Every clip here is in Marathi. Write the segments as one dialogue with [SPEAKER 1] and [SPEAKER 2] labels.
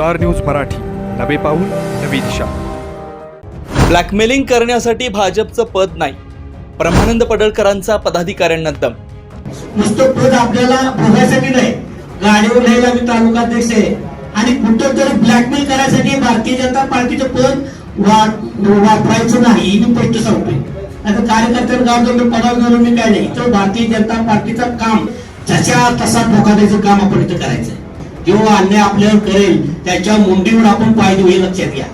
[SPEAKER 1] स्टार न्यूज मराठी, नवे पाऊल नवी दिशा।
[SPEAKER 2] ब्लॅकमेलिंग करण्यासाठी भाजपचं पद नाही, ब्रह्मानंद पडळकरांचा पदाधिकाऱ्यांना दम।
[SPEAKER 3] नुसतं पद आपल्याला भोगायसाठी नाही, गाडीवर न्यायला मी तालुकाध्यक्ष आहे आणि कुठं तरी ब्लॅकमेल करायसाठी भारतीय जनता पार्टीचं पद वापरायचं नाही हे मी स्पष्ट सांगतोय। आता कार्यकर्त्यांना गाव जर पदावर घेऊन मी काय नाही, तर भारतीय जनता पार्टीचं काम जशा तसा धोका द्यायचं काम आपण इथं करायचं। जेव्हा अन्याय आपल्यावर करेल त्याच्या मुंडीवर आपण पाय देऊ हे लक्षात घ्या।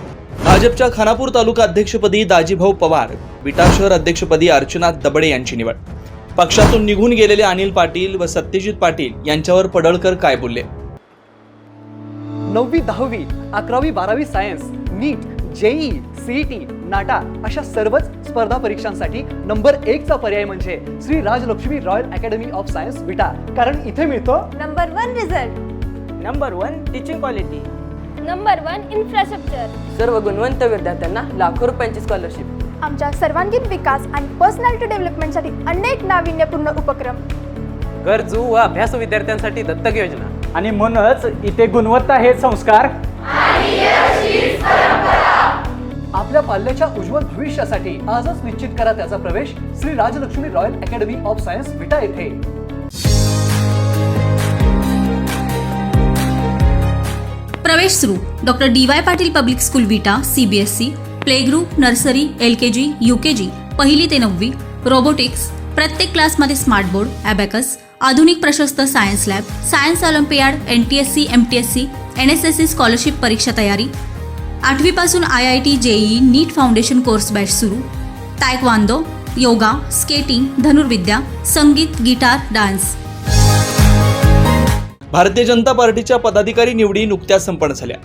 [SPEAKER 2] भाजपच्या खानापूर तालुका अध्यक्षपदी दाजीभाऊ पवार, विटा शहर अध्यक्षपदी अर्चना दबडे यांची निवड। पक्षातून निघून गेलेले अनिल पाटील व सत्यजित पाटील यांच्यावर पडळकर काय बोलले?
[SPEAKER 4] 9वी 10वी 11वी 12वी science, NEET, JEE, CET, NATA अशा सर्वच स्पर्धा परीक्षांसाठी नंबर 1 चा पर्याय म्हणजे Shri Rajlakshmi royal academy of science Vita. कारण इथे मिळतो
[SPEAKER 5] number 1 result,
[SPEAKER 6] number 1 teaching quality,
[SPEAKER 5] number 1 infrastructure,
[SPEAKER 6] सर्व गुणवंत विद्यार्थ्यांना लाखो रुपयांची स्कॉलरशिप।
[SPEAKER 5] आमच्या सर्वांगीण विकास आणि पर्सनॅलिटी डेव्हलपमेंटसाठी अनेक नाविन्यपूर्ण उपक्रम,
[SPEAKER 6] गरजू व अभ्यासू विद्यार्थ्यांसाठी दत्तक योजना।
[SPEAKER 4] आणि म्हणूनच इथे गुणवत्ता हे संस्कार आपल्या पाल्याच्या उज्ज्वल भविष्यासाठी आजच निश्चित करा त्याचा प्रवेश Shri Rajlakshmi royal academy of science Vita येथे।
[SPEAKER 7] प्रवेश सुरू। Doctor DY Patil public school Vita, CBSE, play group, nursery, LKG, UKG, 1ली ते 9वी, रोबोटिक्स, प्रत्येक क्लासमध्ये स्मार्ट बोर्ड, ॲबॅकस, आधुनिक प्रशस्त science lab, science Olympiad, NTSC, MTSC, NSSC scholarship परीक्षा तयारी। 8वी पासून IIT, JEE, नीट फाउंडेशन कोर्स बॅच सुरू। तायक्वांदो, योगा, स्केटिंग, धनुर्विद्या, संगीत, गिटार, डान्स।
[SPEAKER 2] भारतीय जनता पार्टीच्या पदाधिकारी निवडी नुकत्याच संपन्न झाल्या।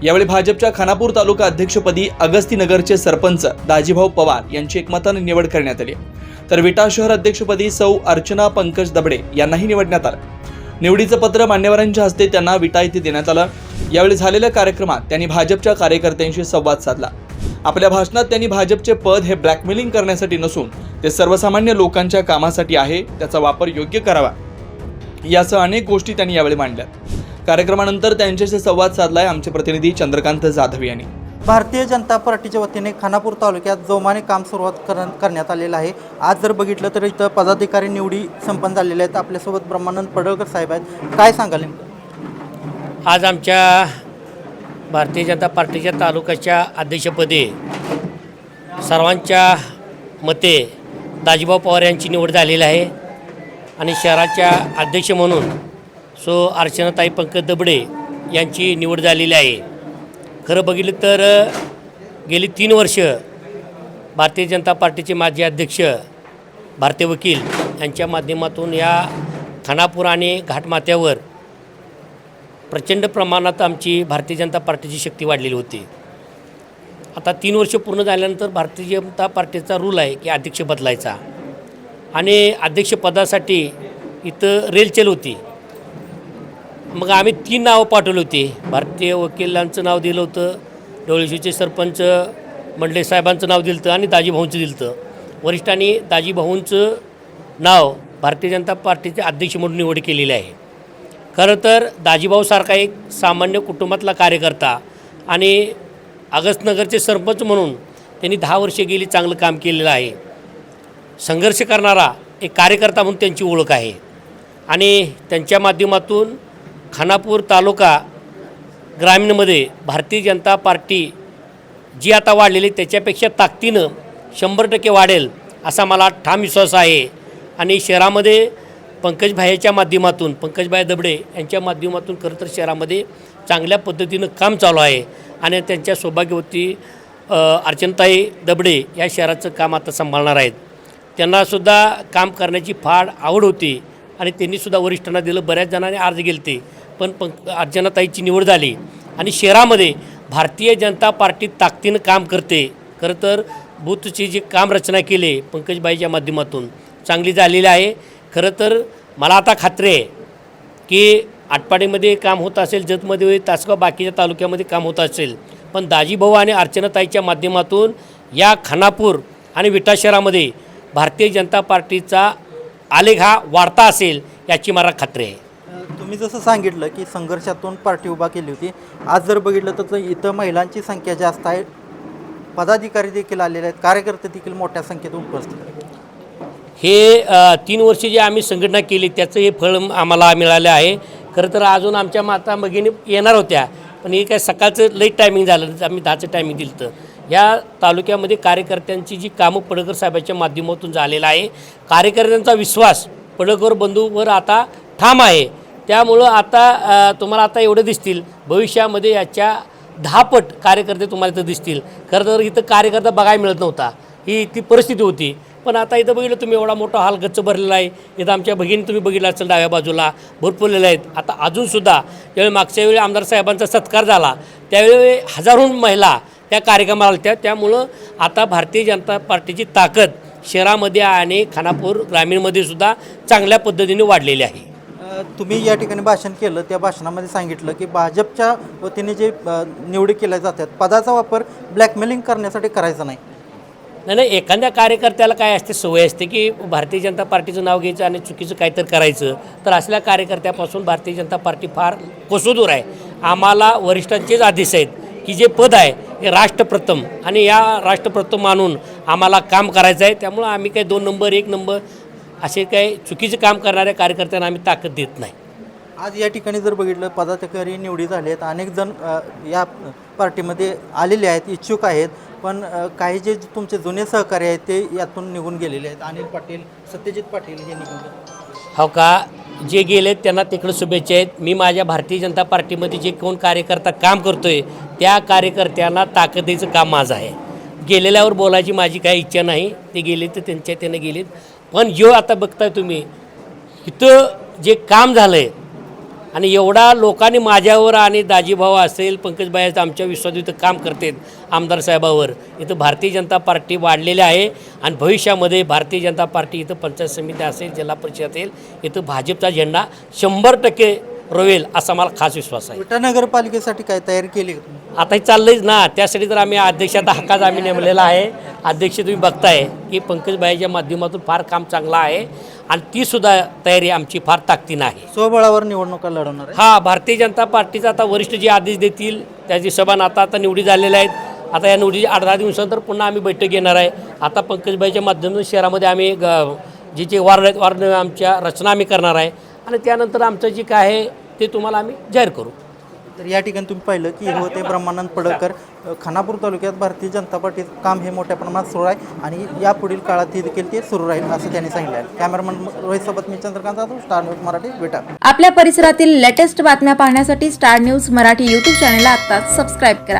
[SPEAKER 2] यावेळी भाजपच्या खानापूर तालुका अध्यक्षपदी अगस्तीनगरचे सरपंच दाजीभाऊ पवार यांची एकमताने निवड करण्यात आली, तर विटा शहर अध्यक्षपदी सौ अर्चना पंकज दबडे यांनाही निवडण्यात आलं। निवडीचं पत्र मान्यवरांच्या हस्ते त्यांना विटा येथे देण्यात आलं। यावेळी झालेल्या कार्यक्रमात त्यांनी भाजपच्या कार्यकर्त्यांशी संवाद साधला। आपल्या भाषणात त्यांनी भाजपचे पद हे ब्लॅकमेलिंग करण्यासाठी नसून ते सर्वसामान्य लोकांच्या कामासाठी आहे, त्याचा वापर योग्य करावा यासह अनेक गोष्टी त्यांनी यावेळी मांडल्या। कार्यक्रमानंतर त्यांच्याशी संवाद साधलाय आमचे प्रतिनिधी चंद्रकांत जाधव यांनी।
[SPEAKER 8] भारतीय जनता पार्टीच्या वतीने खानापूर तालुक्यात जोमाने काम सुरुवात करण्यात आलेलं आहे। आज जर बघितलं तर इथं पदाधिकारी निवडी संपन्न झालेल्या आहेत। आपल्यासोबत ब्रह्मानंद पडळकर साहेब आहेत, काय सांगाल?
[SPEAKER 9] आज आमच्या भारतीय जनता पार्टीच्या तालुक्याच्या अध्यक्षपदी सर्वांच्या मते दाजीभाऊ पवार यांची निवड झालेली आहे आणि शहराच्या अध्यक्ष म्हणून अर्चनाताई पंकज दबडे यांची निवड झालेली आहे। खरं बघितलं तर गेली 3 वर्ष भारतीय जनता पार्टीचे माजी अध्यक्ष भारतीय वकील यांच्या माध्यमातून या खानापूर आणि घाटमाथ्यावर प्रचंड प्रमाणात आमची भारतीय जनता पार्टीची शक्ती वाढलेली होती। आता 3 वर्ष पूर्ण झाल्यानंतर भारतीय जनता पार्टीचा रूल आहे की अध्यक्ष बदलायचा आणि अध्यक्षपदासाठी इथं रेलचेल होती। मग आम्ही 3 नावं पाठवली होती। भारतीय वकिलांचं नाव दिलं होतं, डोळेश्वरचे सरपंच मंडले साहेबांचं नाव दिलं होतं आणि दाजीभाऊंचं दिलं होतं। वरिष्ठांनी दाजीभाऊंचं नाव भारतीय जनता पार्टीचे अध्यक्ष म्हणून निवड केलेली आहे। खरं तर दाजीभाऊसारखा एक सामान्य कुटुंबातला कार्यकर्ता आणि अगस्तीनगरचे सरपंच म्हणून त्यांनी 10 वर्षे गेली चांगलं काम केलेलं आहे। संघर्ष करणारा एक कार्यकर्ता म्हणून त्यांची ओळख आहे आणि त्यांच्या माध्यमातून खानापूर तालुका ग्रामीणमध्ये भारतीय जनता पार्टी जी आता वाढलेली त्याच्यापेक्षा ताकदीनं 100% वाढेल असा मला ठाम विश्वास आहे। आणि शहरामध्ये पंकजभाईच्या माध्यमातून, पंकजभाई दबडे यांच्या माध्यमातून खरं तर शहरामध्ये चांगल्या पद्धतीनं काम चालू आहे आणि त्यांच्या सौभाग्यवती अर्चनाताई दबडे या शहराचं काम आता सांभाळणार आहेत। त्यांनासुद्धा काम करण्याची फार आवड होती आणि त्यांनीसुद्धा वरिष्ठांना दिलं। बऱ्याच जणांनी अर्ज केले पण अर्चनाताईची निवड झाली आणि शहरामध्ये भारतीय जनता पार्टी ताकदीनं काम करते। खरं तर बूथची जी काम रचना केली पंकजबाईच्या माध्यमातून चांगली झालेली आहे। खरं तर मला आता खात्री आहे की आटपाडीमध्ये काम होत असेल, जतमध्ये, तासगाव, बाकीच्या तालुक्यामध्ये काम होत असेल, पण दाजीभाऊ आणि अर्चनाताईच्या माध्यमातून या खानापूर आणि विटा शहरामध्ये भारतीय जनता पार्टीचा आलेख हा वाढता असेल याची मला खात्री आहे।
[SPEAKER 8] तुम्ही जसं सांगितलं की संघर्षातून पार्टी उभा केली होती, आज जर बघितलं तर इथं महिलांची संख्या जास्त आहे, पदाधिकारी देखील आलेले आहेत, कार्यकर्ते देखील मोठ्या संख्येत उपस्थित आहेत.
[SPEAKER 9] हे 3 वर्ष जे आम्ही संघटना केली त्याचं हे फळ आम्हाला मिळालं आहे. खरं तर अजून आमच्या माता भगिनी येणार होत्या, पण हे काय सकाळचं लेट टायमिंग झालं, आम्ही 10चं टायमिंग दिलं. तर या तालुक्यामध्ये कार्यकर्त्यांची जी कामं पडळकर साहेबांच्या माध्यमातून झालेलं आहे, कार्यकर्त्यांचा विश्वास पडळकर बंधूवर आता ठाम आहे. त्यामुळं आता तुम्हाला आता एवढं दिसतील, भविष्यामध्ये याच्या 10 पट कार्यकर्ते तुम्हाला इथं दिसतील. खरं तर इथं कार्यकर्ता बघायला मिळत नव्हता, ही ती परिस्थिती होती. पण आता इथं बघितलं तुम्ही, एवढा मोठा हॉल गच्च भरलेला आहे. इथं आमच्या भगिनी तुम्ही बघितलं असेल डाव्या बाजूला भरपूरलेल्या आहेत. आता अजूनसुद्धा त्यावेळी मागच्या वेळी आमदार साहेबांचा सत्कार झाला त्यावेळी हजारो महिला त्या कार्यक्रमाला आल्या. त्यामुळं आता भारतीय जनता पार्टीची ताकद शहरामध्ये आणि खानापूर ग्रामीणमध्ये सुद्धा चांगल्या पद्धतीने वाढलेली आहे.
[SPEAKER 8] तुम्ही या ठिकाणी भाषण केलं, त्या भाषणामध्ये सांगितलं की भाजपच्या वतीने जे निवडी केल्या जातात, पदाचा वापर ब्लॅकमेलिंग करण्यासाठी करायचा नाही.
[SPEAKER 9] नाही, एखाद्या कार्यकर्त्याला काय असते, सवय असते की भारतीय जनता पार्टीचं नाव घ्यायचं आणि चुकीचं काहीतरी करायचं. तर असल्या कार्यकर्त्यापासून भारतीय जनता पार्टी फार कोसोदूर आहे. आम्हाला वरिष्ठांचेच आदेश आहेत की जे पद आहे हे राष्ट्रप्रथम, आणि या राष्ट्रप्रथम मानून आम्हाला काम करायचं आहे. त्यामुळं आम्ही काही 2 नंबर 1 नंबर असे काही चुकीचे काम करणाऱ्या कार्यकर्त्यांना आम्ही ताकद देत नाही.
[SPEAKER 8] आज या ठिकाणी जर बघितलं, पदाधिकारी निवडी झाले आहेत, अनेक जण या पार्टीमध्ये आलेले आहेत, इच्छुक आहेत, पण काही जे तुमचे जुने सहकारी आहेत ते यातून निघून गेलेले आहेत. अनिल पाटील, सत्यजित पाटील हे निघून गेले.
[SPEAKER 9] हो का, जे गेलेत त्यांना तिकडं शुभेच्छा आहेत. मी माझ्या भारतीय जनता पार्टीमध्ये जे कोण कार्यकर्ता काम करतो आहे त्या कार्यकर्त्यांना ताकद द्यायचं काम माझं आहे. गेलेल्यावर बोलायची माझी काही इच्छा नाही. ते गेले तर त्यानं गेलेत. पण जो आता बघताय तुम्ही, इथं जे काम झालं आहे आणि एवढा लोकांनी माझ्यावर आणि दाजीभाऊ असेल, पंकजबाई आमच्या विश्वास इथं काम करतात आमदार साहेबावर, इथं भारतीय जनता पार्टी वाढलेली आहे. आणि भविष्यामध्ये भारतीय जनता पार्टी इथं पंचायत समिती असेल, जिल्हा परिषद असेल, इथं भाजपचा झेंडा 100% रोवेल असा मला खास विश्वास आहे.
[SPEAKER 8] विटा नगरपालिकेसाठी काय तयारी केली का तुम्ही?
[SPEAKER 9] आता हे चाललंच ना, त्यासाठी तर आम्ही अध्यक्षाचा हक्काच आम्ही नेमलेला आहे. अध्यक्ष तुम्ही बघताय की पंकजबाईच्या माध्यमातून फार काम चांगलं आहे आणि तीसुद्धा तयारी आमची फार ताकदीनं आहे.
[SPEAKER 8] स्वबळावर निवडणुका लढवणार आहे.
[SPEAKER 9] हा, भारतीय जनता पार्टीचा आता वरिष्ठ जे आदेश देतील त्याची सभा आता निवडी झालेल्या आहेत. आता या निवडीची 8-10 दिवसानंतर पुन्हा आम्ही बैठक घेणार आहे. आता पंकजबाईच्या माध्यमातून शहरामध्ये आम्ही जे वार्ड आहेत, वार्ड आमच्या रचना आम्ही करणार आहे आणि त्यानंतर आमचं जे काय आहे ते तुम्हाला आम्ही जाहीर करू.
[SPEAKER 8] तर या ठिकाणी तुम्ही पाहिलं की हे होते ब्रह्मानंद पडळकर. खानापूर तालुक्यात भारतीय जनता पार्टीचं काम हे मोठ्या प्रमाणात सुरू आहे आणि यापुढील काळात हे देखील ते सुरू राहील असं त्यांनी सांगितलं आहे. कॅमेरामन रोहितसोबत मी चंद्रकांत जाधव, स्टार न्यूज मराठी, विटा.
[SPEAKER 10] आपल्या परिसरातील लेटेस्ट बातम्या पाहण्यासाठी स्टार न्यूज मराठी यूट्यूब चॅनलला आत्ताच सबस्क्राईब करा.